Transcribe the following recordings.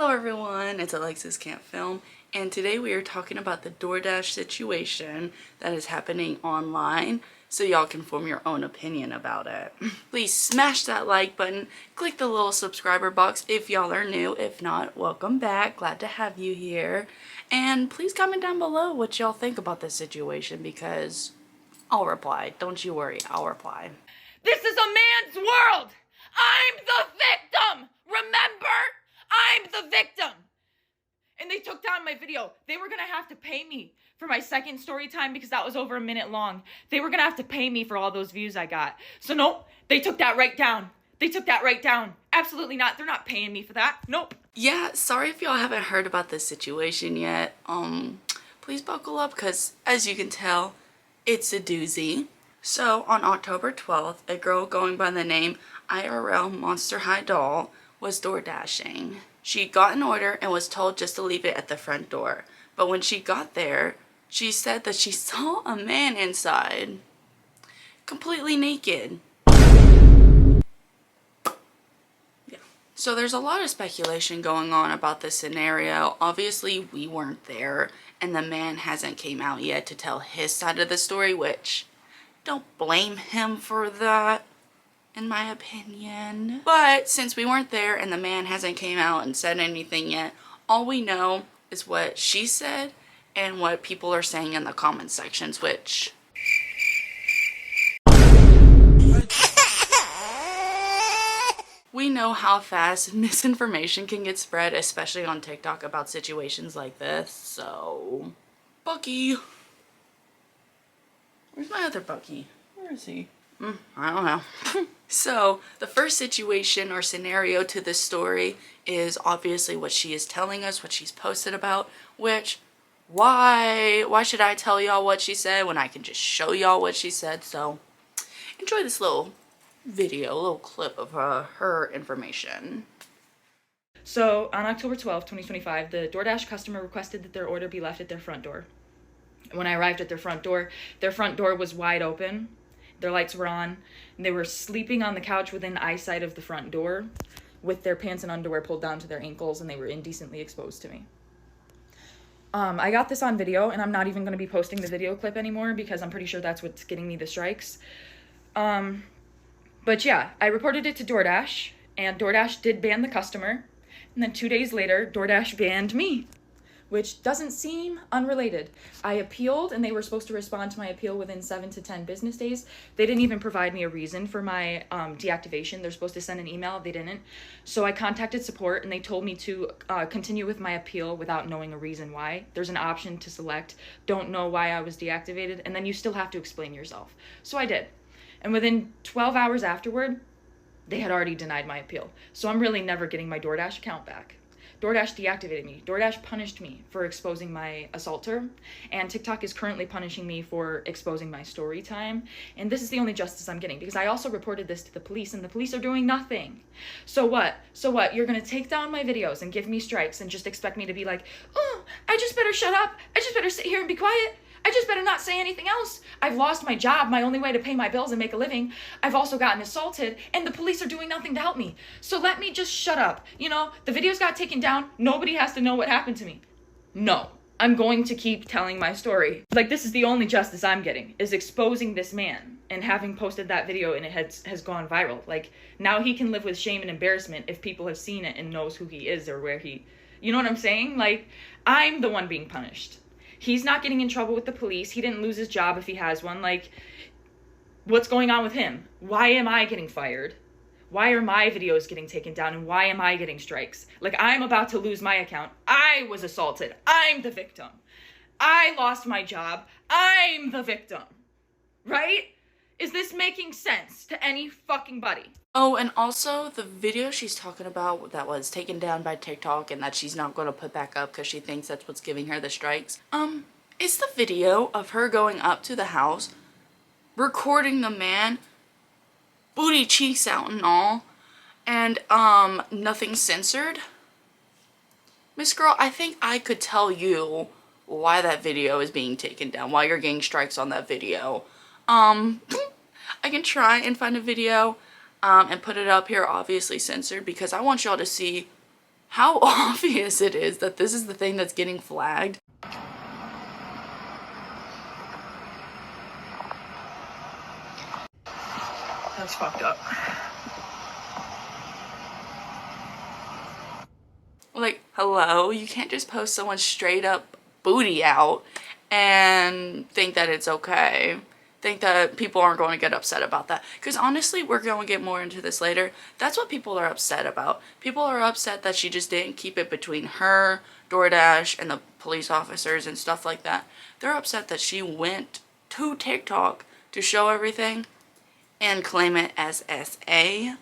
Hello everyone, it's Alexis Can't Film, and today we are talking about the DoorDash situation that is happening online, so y'all can form your own opinion about it. Please smash that like button, click the little subscriber box if y'all are new. If not, welcome back, glad to have you here. And please comment down below what y'all think about this situation, because I'll reply. Don't you worry, I'll reply. This is a man's world! I'm the victim! Remember? I'm the victim! And they took down my video. They were gonna have to pay me for my second story time because that was over a minute long. They were gonna have to pay me for all those views I got. So nope, they took that right down. They took that right down. Absolutely not. They're not paying me for that. Nope. Yeah, sorry if y'all haven't heard about this situation yet. Please buckle up because as you can tell, it's a doozy. So on October 12th, a girl going by the name IRLMonsterHighDoll was door dashing. She got an order and was told just to leave it at the front door. But when she got there, she said that she saw a man inside, completely naked. Yeah. So there's a lot of speculation going on about this scenario. Obviously, we weren't there, and the man hasn't came out yet to tell his side of the story, which don't blame him for that, in my opinion. But since we weren't there and the man hasn't came out and said anything yet, all we know is what she said and what people are saying in the comment sections, which we know how fast misinformation can get spread, especially on TikTok about situations like this. So Bucky, where's my other Bucky? Where is he? I don't know. So the first situation or scenario to this story is obviously what she is telling us, what she's posted about, which why should I tell y'all what she said when I can just show y'all what she said? So enjoy this little video, a little clip of her information. So on October 12th, 2025, the DoorDash customer requested that their order be left at their front door. When I arrived at their front door was wide open. Their lights were on, and they were sleeping on the couch within eyesight of the front door with their pants and underwear pulled down to their ankles, and they were indecently exposed to me. I got this on video, and I'm not even going to be posting the video clip anymore because I'm pretty sure that's what's getting me the strikes. But yeah, I reported it to DoorDash, and DoorDash did ban the customer, and then 2 days later, DoorDash banned me, which doesn't seem unrelated. I appealed, and they were supposed to respond to my appeal within 7 to 10 business days. They didn't even provide me a reason for my deactivation. They're supposed to send an email. They didn't. So I contacted support, and they told me to continue with my appeal without knowing a reason why. There's an option to select, don't know why I was deactivated, and then you still have to explain yourself. So I did. And within 12 hours afterward, they had already denied my appeal. So I'm really never getting my DoorDash account back. DoorDash deactivated me. DoorDash punished me for exposing my assaulter, and TikTok is currently punishing me for exposing my story time. And this is the only justice I'm getting because I also reported this to the police, and the police are doing nothing. So what? So what? You're gonna take down my videos and give me strikes and just expect me to be like, oh, I just better shut up. I just better sit here and be quiet. I just better not say anything else. I've lost my job, my only way to pay my bills and make a living. I've also gotten assaulted, and the police are doing nothing to help me. So let me just shut up. You know, the videos got taken down. Nobody has to know what happened to me. No, I'm going to keep telling my story. Like, this is the only justice I'm getting, is exposing this man and having posted that video and it has gone viral. Like, now he can live with shame and embarrassment if people have seen it and knows who he is or where he, you know what I'm saying? Like, I'm the one being punished. He's not getting in trouble with the police. He didn't lose his job if he has one. Like, what's going on with him? Why am I getting fired? Why are my videos getting taken down? And why am I getting strikes? Like, I'm about to lose my account. I was assaulted. I'm the victim. I lost my job. I'm the victim. Right? Is this making sense to any fucking buddy? Oh, and also the video she's talking about that was taken down by TikTok and that she's not going to put back up because she thinks that's what's giving her the strikes. It's the video of her going up to the house, recording the man, booty cheeks out and all, and nothing censored. Miss Girl, I think I could tell you why that video is being taken down, why you're getting strikes on that video. I can try and find a video and put it up here, obviously censored, because I want y'all to see how obvious it is that this is the thing that's getting flagged. That's fucked up. Like, hello, you can't just post someone's straight up booty out and think that it's okay. Think that people aren't going to get upset about that. Because honestly, we're going to get more into this later. That's what people are upset about. People are upset that she just didn't keep it between her, DoorDash, and the police officers and stuff like that. They're upset that she went to TikTok to show everything and claim it as SA.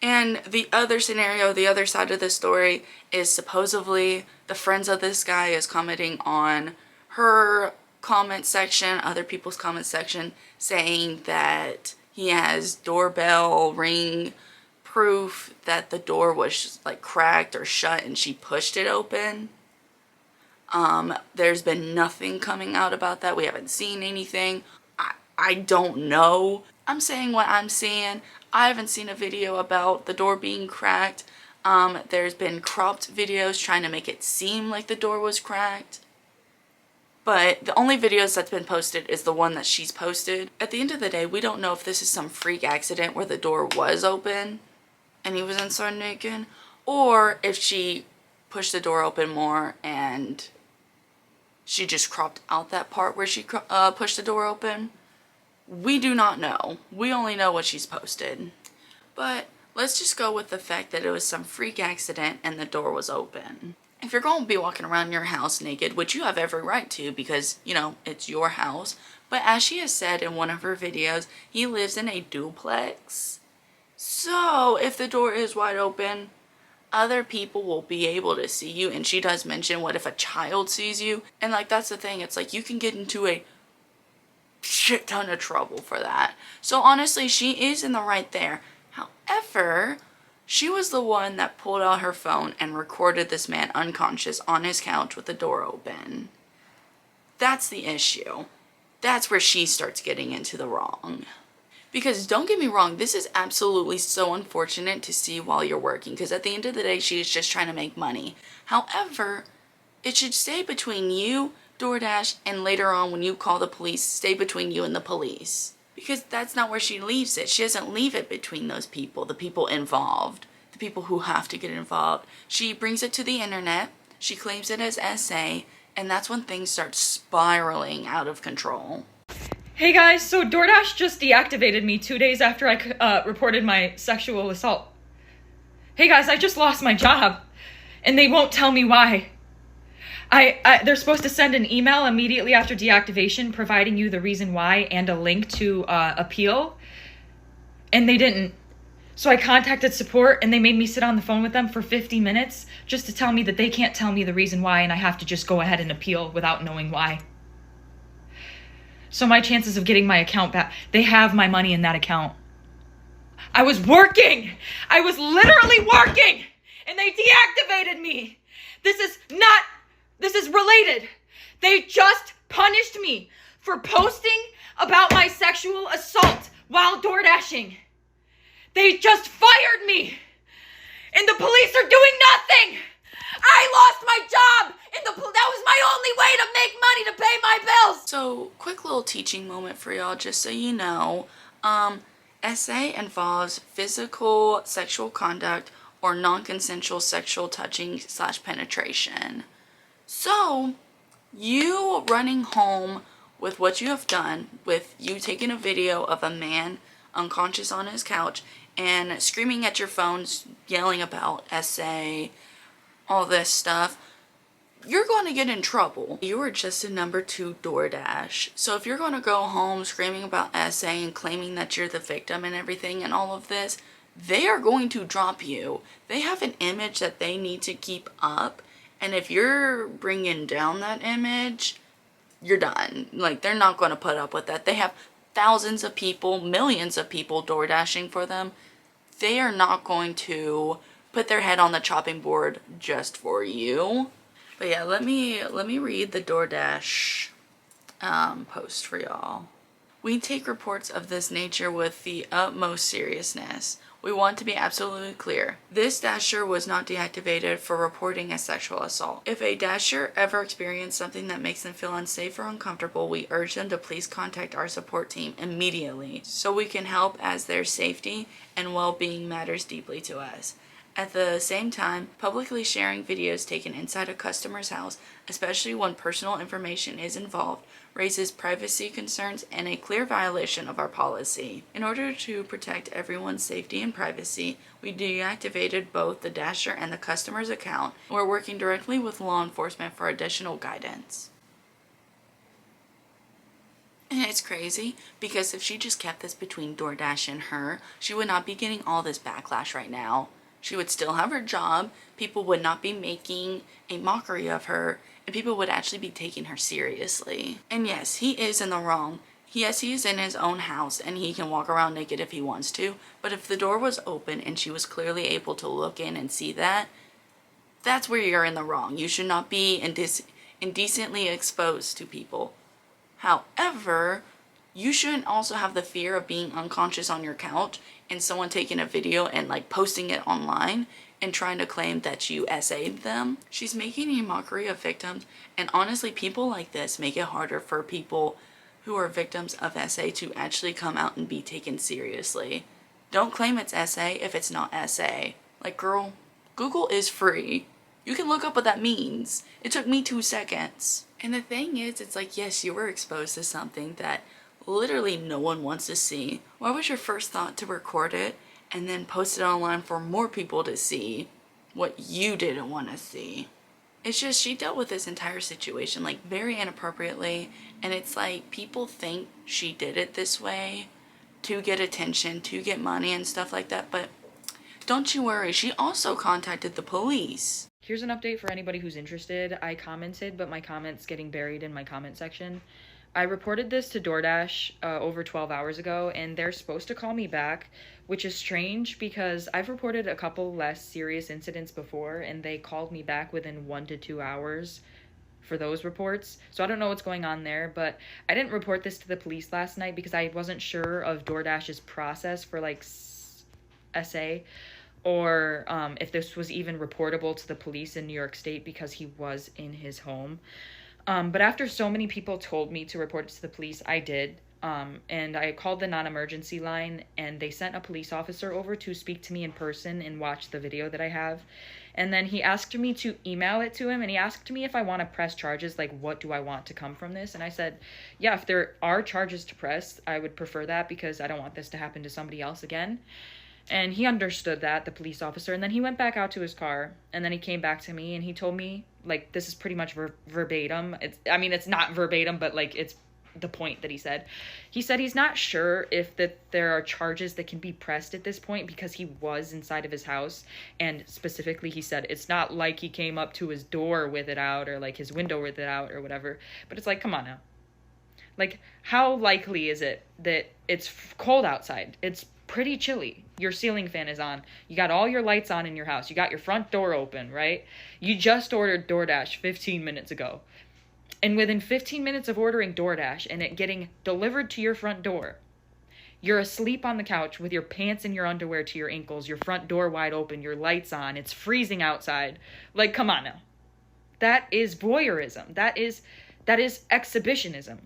And the other scenario, the other side of the story, is supposedly the friends of this guy is commenting on her comment section, other people's comment section, saying that he has doorbell ring proof that the door was like cracked or shut and she pushed it open. There's been nothing coming out about that. We haven't seen anything. I don't know. I'm saying what I'm seeing. I haven't seen a video about the door being cracked. There's been cropped videos trying to make it seem like the door was cracked. But the only videos that's been posted is the one that she's posted. At the end of the day, we don't know if this is some freak accident where the door was open and he was inside naked, or if she pushed the door open more and she just cropped out that part where she pushed the door open. We do not know. We only know what she's posted. But let's just go with the fact that it was some freak accident and the door was open. If you're going to be walking around your house naked, which you have every right to because, you know, it's your house. But as she has said in one of her videos, he lives in a duplex. So if the door is wide open, other people will be able to see you. And she does mention, what if a child sees you? And like, that's the thing. It's like you can get into a shit ton of trouble for that. So honestly, she is in the right there. However, she was the one that pulled out her phone and recorded this man unconscious on his couch with the door open. That's the issue. That's where she starts getting into the wrong. Because don't get me wrong, this is absolutely so unfortunate to see while you're working, because at the end of the day, she is just trying to make money. However, it should stay between you, DoorDash, and later on when you call the police, stay between you and the police. Because that's not where she leaves it. She doesn't leave it between those people, the people involved, the people who have to get involved. She brings it to the internet, she claims it as SA, and that's when things start spiraling out of control. Hey guys, so DoorDash just deactivated me 2 days after I reported my sexual assault. Hey guys, I just lost my job, and they won't tell me why. They're supposed to send an email immediately after deactivation providing you the reason why and a link to appeal, and they didn't. So I contacted support, and they made me sit on the phone with them for 50 minutes just to tell me that they can't tell me the reason why, and I have to just go ahead and appeal without knowing why. So my chances of getting my account back, they have my money in that account. I was working! I was literally working! And they deactivated me! This is related. They just punished me for posting about my sexual assault while DoorDashing. They just fired me. And the police are doing nothing. I lost my job. And that was my only way to make money to pay my bills. So, quick little teaching moment for y'all, just so you know. SA involves physical sexual conduct or non-consensual sexual touching / penetration. So, you running home with what you have done, with you taking a video of a man unconscious on his couch and screaming at your phones, yelling about SA, all this stuff, you're going to get in trouble. You are just a number 2 DoorDash. So if you're going to go home screaming about SA and claiming that you're the victim and everything and all of this, they are going to drop you. They have an image that they need to keep up. And if you're bringing down that image, you're done. Like, they're not going to put up with that. They have thousands of people, millions of people DoorDashing for them. They are not going to put their head on the chopping board just for you. But yeah, let me read the DoorDash post for y'all. We take reports of this nature with the utmost seriousness. We want to be absolutely clear. This dasher was not deactivated for reporting a sexual assault. If a dasher ever experienced something that makes them feel unsafe or uncomfortable, we urge them to please contact our support team immediately so we can help, as their safety and well-being matters deeply to us. At the same time, publicly sharing videos taken inside a customer's house, especially when personal information is involved, raises privacy concerns and a clear violation of our policy. In order to protect everyone's safety and privacy, we deactivated both the dasher and the customer's account. We're working directly with law enforcement for additional guidance. And it's crazy because if she just kept this between DoorDash and her, she would not be getting all this backlash right now. She would still have her job, people would not be making a mockery of her, and people would actually be taking her seriously. And yes, he is in the wrong. Yes, he is in his own house and he can walk around naked if he wants to, but if the door was open and she was clearly able to look in and see that, that's where you're in the wrong. You should not be indecently exposed to people. However, you shouldn't also have the fear of being unconscious on your couch and someone taking a video and like posting it online and trying to claim that you SA'd them. She's making a mockery of victims, and honestly, people like this make it harder for people who are victims of SA to actually come out and be taken seriously. Don't claim it's SA if it's not SA. Like, girl, Google is free. You can look up what that means. It took me 2 seconds. And the thing is, it's like, yes, you were exposed to something that literally no one wants to see. Why was your first thought to record it and then post it online for more people to see what you didn't want to see? It's just, she dealt with this entire situation like very inappropriately, and it's like people think she did it this way to get attention, to get money and stuff like that, but don't you worry, she also contacted the police. Here's an update for anybody who's interested. I commented, but my comment's getting buried in my comment section. I reported this to DoorDash over 12 hours ago, and they're supposed to call me back, which is strange because I've reported a couple less serious incidents before, and they called me back within 1 to 2 hours for those reports. So I don't know what's going on there, but I didn't report this to the police last night because I wasn't sure of DoorDash's process for like SA, or if this was even reportable to the police in New York State because he was in his home. But after so many people told me to report it to the police, I did. And I called the non-emergency line, and they sent a police officer over to speak to me in person and watch the video that I have. And then he asked me to email it to him, and he asked me if I want to press charges, like what do I want to come from this? And I said, yeah, if there are charges to press, I would prefer that because I don't want this to happen to somebody else again. And he understood that, the police officer, and then he went back out to his car, and then he came back to me, and he told me, like, this is pretty much verbatim. It's not verbatim, but, like, it's the point that he said. He said he's not sure if that there are charges that can be pressed at this point because he was inside of his house, and specifically he said it's not like he came up to his door with it out or, like, his window with it out or whatever, but it's like, come on now. Like, how likely is it that it's cold outside? It's pretty chilly. Your ceiling fan is on. You got all your lights on in your house. You got your front door open, right? You just ordered DoorDash 15 minutes ago. And within 15 minutes of ordering DoorDash and it getting delivered to your front door, you're asleep on the couch with your pants and your underwear to your ankles, your front door wide open, your lights on, it's freezing outside. Like, come on now. That is voyeurism. That is exhibitionism.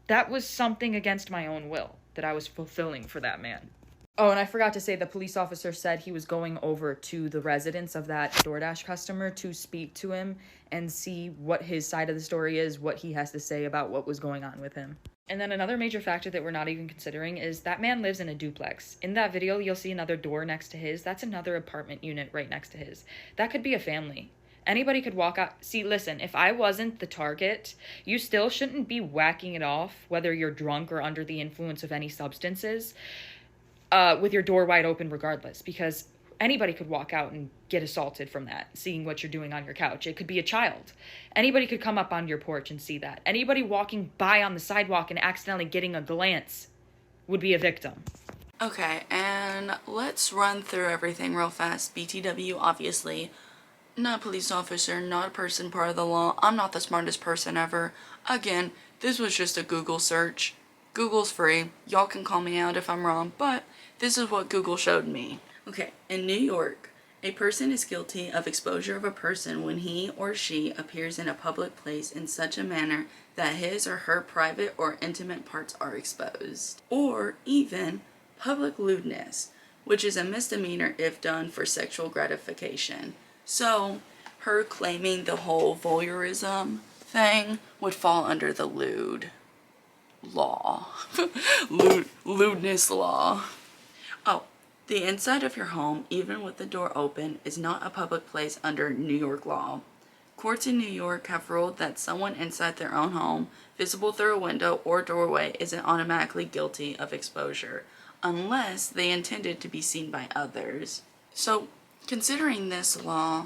That was something against my own will that I was fulfilling for that man. Oh, and I forgot to say, the police officer said he was going over to the residence of that DoorDash customer to speak to him and see what his side of the story is, what he has to say about what was going on with him. And then another major factor that we're not even considering is that man lives in a duplex. In that video, you'll see another door next to his. That's another apartment unit right next to his. That could be a family. Anybody could walk out. See, listen, if I wasn't the target, you still shouldn't be whacking it off, whether you're drunk or under the influence of any substances, with your door wide open regardless, because anybody could walk out and get assaulted from that, seeing what you're doing on your couch. It could be a child. Anybody could come up on your porch and see that. Anybody walking by on the sidewalk and accidentally getting a glance would be a victim. Okay, and let's run through everything real fast. BTW, obviously, not a police officer, not a person part of the law. I'm not the smartest person ever. Again, this was just a Google search. Google's free. Y'all can call me out if I'm wrong, but this is what Google showed me. Okay, in New York, a person is guilty of exposure of a person when he or she appears in a public place in such a manner that his or her private or intimate parts are exposed. Or even public lewdness, which is a misdemeanor if done for sexual gratification. So, her claiming the whole voyeurism thing would fall under the lewd law. Lewdness law. Oh, the inside of your home, even with the door open, is not a public place under New York law. Courts in New York have ruled that someone inside their own home, visible through a window or doorway, isn't automatically guilty of exposure, unless they intended to be seen by others. So, considering this law,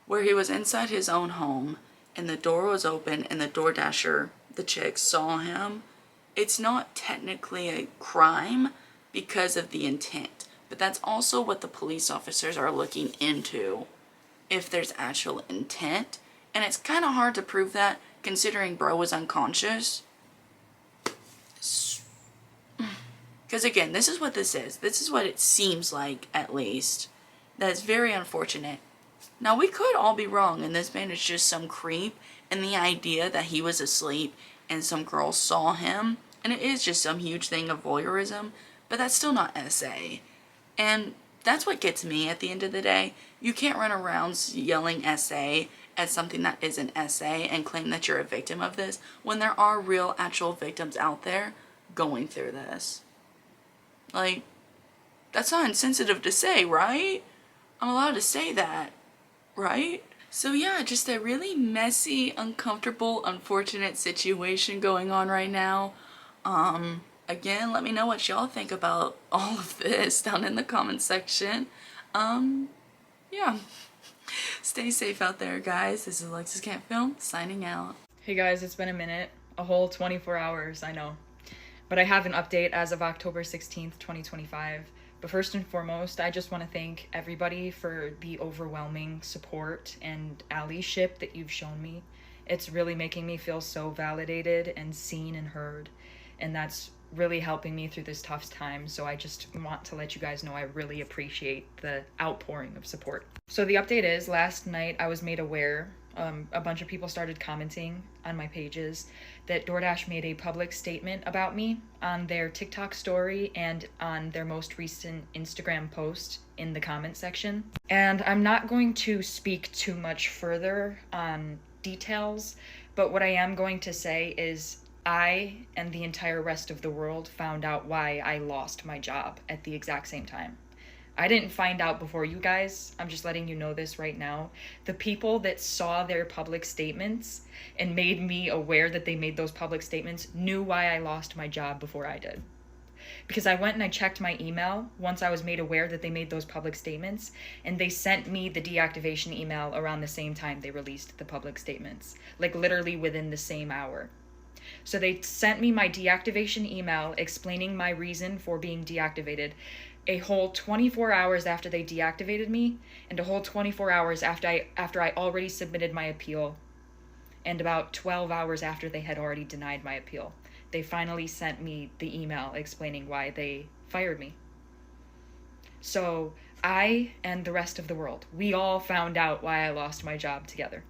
where he was inside his own home, and the door was open, and the DoorDasher, the chick, saw him, it's not technically a crime because of the intent. But that's also what the police officers are looking into, if there's actual intent. And it's kind of hard to prove that, considering bro was unconscious. Because again, this is what this is. This is what it seems like, at least. That's very unfortunate. Now, we could all be wrong, and this man is just some creep, and the idea that he was asleep and some girl saw him, and it is just some huge thing of voyeurism, but that's still not SA. And that's what gets me at the end of the day. You can't run around yelling SA at something that isn't SA and claim that you're a victim of this when there are real, actual victims out there going through this. Like, that's not insensitive to say, right? I'm allowed to say that, right? So yeah, just a really messy, uncomfortable, unfortunate situation going on right now. Again, let me know what y'all think about all of this down in the comments section. Yeah. Stay safe out there, guys. This is Alexis Can't Film, signing out. Hey guys, it's been a minute. A whole 24 hours, I know. But I have an update as of October 16th, 2025. But first and foremost, I just want to thank everybody for the overwhelming support and allyship that you've shown me. It's really making me feel so validated and seen and heard. And that's really helping me through this tough time. So I just want to let you guys know I really appreciate the outpouring of support. So the update is, last night I was made aware, a bunch of people started commenting on my pages, that DoorDash made a public statement about me on their TikTok story and on their most recent Instagram post in the comment section. And I'm not going to speak too much further on details, but what I am going to say is I and the entire rest of the world found out why I lost my job at the exact same time. I didn't find out before you guys. I'm just letting you know this right now. The people that saw their public statements and made me aware that they made those public statements knew why I lost my job before I did. Because I went and I checked my email once I was made aware that they made those public statements, and they sent me the deactivation email around the same time they released the public statements, like literally within the same hour. So they sent me my deactivation email explaining my reason for being deactivated a whole 24 hours after they deactivated me, and a whole 24 hours after I already submitted my appeal, and about 12 hours after they had already denied my appeal. They finally sent me the email explaining why they fired me. So I and the rest of the world, we all found out why I lost my job together.